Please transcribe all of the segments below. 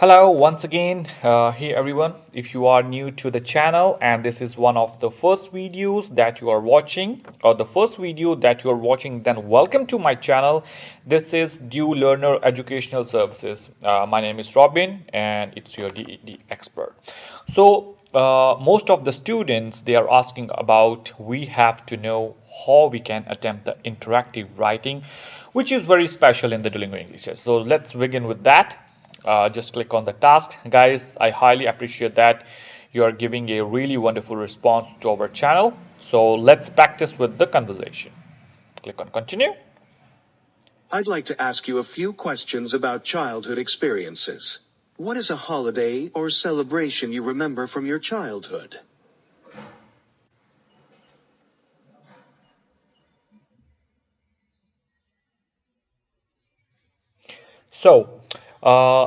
Hello once again. Hey everyone, if you are new to the channel and this is one of the first videos that you are watching or the first video that you are watching, then welcome to my channel. This is DU Learner Educational Services. My name is Robin and it's your DED expert. So most of the students, they are asking about we have to know how we can attempt the interactive writing, which is very special in the Duolingo English test. So let's begin with that. Just click on the task. Guys, I highly appreciate that you are giving a really wonderful response to our channel. So let's practice with the conversation. Click on continue. I'd like to ask you a few questions about childhood experiences. What is a holiday or celebration you remember from your childhood? So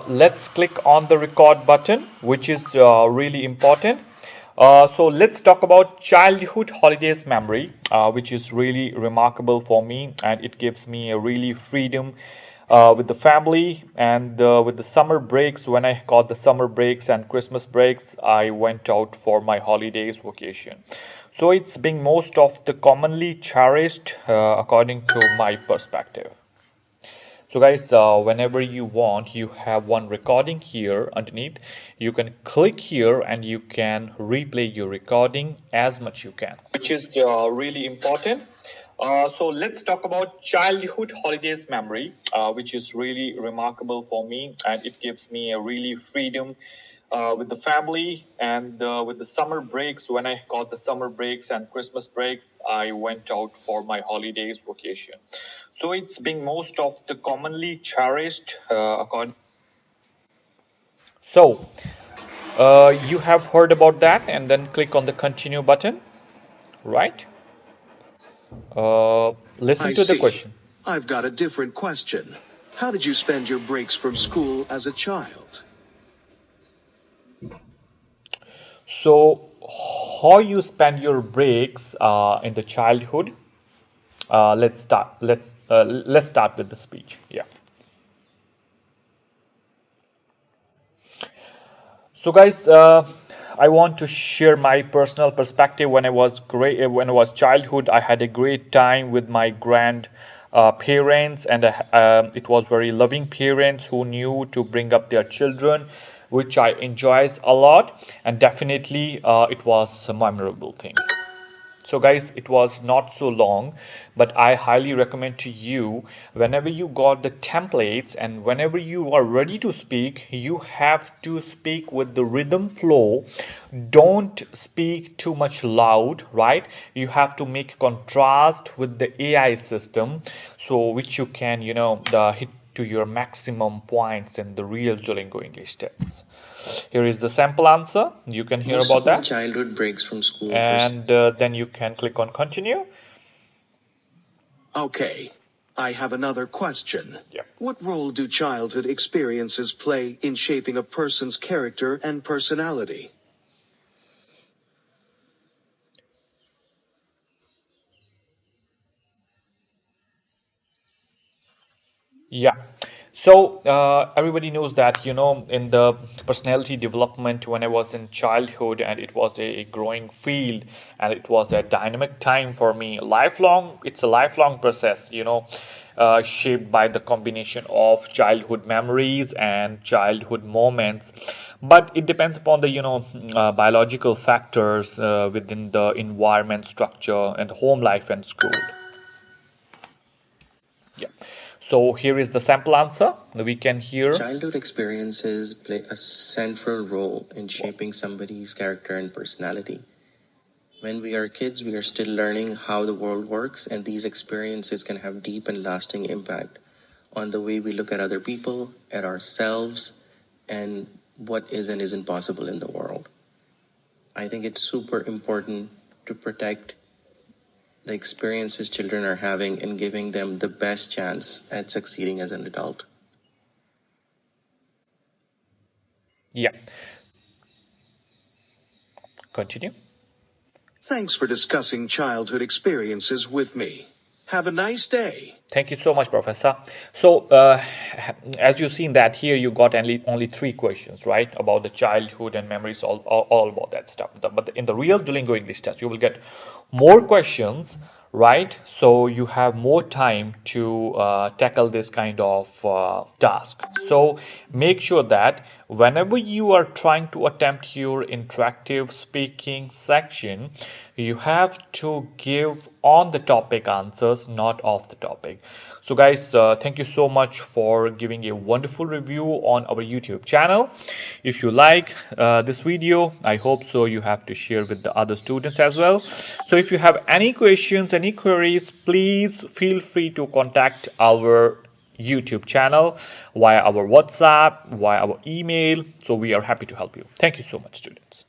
let's click on the record button, which is really important. So let's talk about childhood holidays memory, which is really remarkable for me, and it gives me a really freedom with the family and with the summer breaks. When I got the summer breaks and Christmas breaks, I went out for my holidays vacation. So it's being most of the commonly cherished according to my perspective. So guys, whenever you want, you have one recording here underneath. You can click here and you can replay your recording as much you can, which is really important. So let's talk about childhood holidays memory, which is really remarkable for me, and it gives me a really freedom with the family and with the summer breaks. When I got the summer breaks and Christmas breaks, I went out for my holidays vacation. So it's being most of the commonly cherished according. So you have heard about that, and then click on the continue button, right? Listen to the question. I've got a different question. How did you spend your breaks from school as a child? So how you spend your breaks in the childhood? Let's start. Let's start with the speech. Yeah. So guys, I want to share my personal perspective. When I was childhood, I had a great time with my parents, and it was very loving parents who knew to bring up their children, which I enjoys a lot, and definitely it was a memorable thing. So guys, it was not so long, but I highly recommend to you, whenever you got the templates and whenever you are ready to speak, you have to speak with the rhythm flow. Don't speak too much loud, right? You have to make contrast with the AI system, so which you can, hit to your maximum points in the real Duolingo English tests. Here is the sample answer. You can hear about that. Childhood breaks from school. And then you can click on continue. Okay, I have another question. Yeah. What role do childhood experiences play in shaping a person's character and personality? Yeah. So everybody knows that, in the personality development, when I was in childhood, and it was a growing field, and it was a dynamic time for me. It's a lifelong process, shaped by the combination of childhood memories and childhood moments. But it depends upon the, biological factors within the environment, structure, and home life and school. Yeah. So here is the sample answer. We can hear. Childhood experiences play a central role in shaping somebody's character and personality. When we are kids, we are still learning how the world works, and these experiences can have deep and lasting impact on the way we look at other people, at ourselves, and what is and isn't possible in the world. I think it's super important to protect the experiences children are having and giving them the best chance at succeeding as an adult. Yeah. Continue. Thanks for discussing childhood experiences with me. Have a nice day. Thank you so much, Professor. So, as you've seen that here, you got only 3 questions, right? About the childhood and memories, all about that stuff. But in the real Duolingo English test, you will get more questions, right? So you have more time to tackle this kind of task. So make sure that whenever you are trying to attempt your interactive speaking section, you have to give on the topic answers, not off the topic. So guys, thank you so much for giving a wonderful review on our YouTube channel. If you like this video, I hope so you have to share with the other students as well. So if you have any questions, any queries, please feel free to contact our YouTube channel via our WhatsApp, via our email. So we are happy to help you. Thank you so much, students.